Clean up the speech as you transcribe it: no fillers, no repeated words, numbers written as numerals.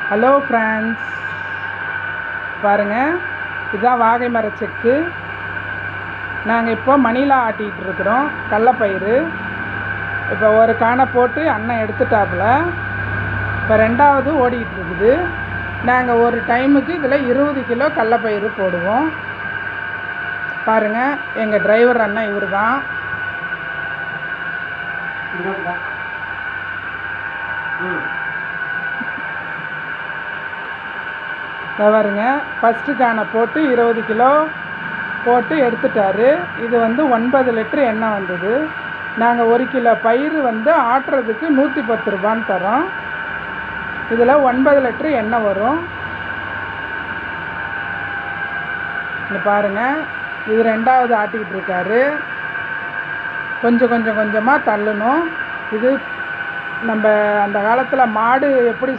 Hello friends, பாருங்கள், இதுதான் வாகை மர செக்கு. நாங்கள் இப்போ மணிலா ஆட்டிகிட்டு இருக்கிறோம், கடலப்பயிறு. இப்போ ஒரு காணை போட்டு அண்ணன் எடுத்துட்டாப்புல. இப்போ ரெண்டாவது ஓடிக்கிட்டு இருக்குது. நாங்கள் ஒரு டைமுக்கு இதில் 20 கிலோ கடலப்பயிறு போடுவோம். பாருங்கள், எங்கள் டிரைவர் அண்ணன் இவர் தான். பாருங்க, ஃபஸ்ட்டு காணை போட்டு 20 கிலோ போட்டு எடுத்துட்டாரு. இது 9 லிட்டரு எண்ணெய் வந்தது. நாங்கள் 1 கிலோ பயிறு ஆட்டுறதுக்கு 110 ரூபான்னு தரோம். இதில் 9 லிட்டரு எண்ணெய் வரும். இங்கே பாருங்கள், இது ரெண்டாவது ஆட்டிக்கிட்டு இருக்காரு. கொஞ்சமாக தள்ளணும். இது நம்ம அந்த காலத்தில் மாடு எப்படி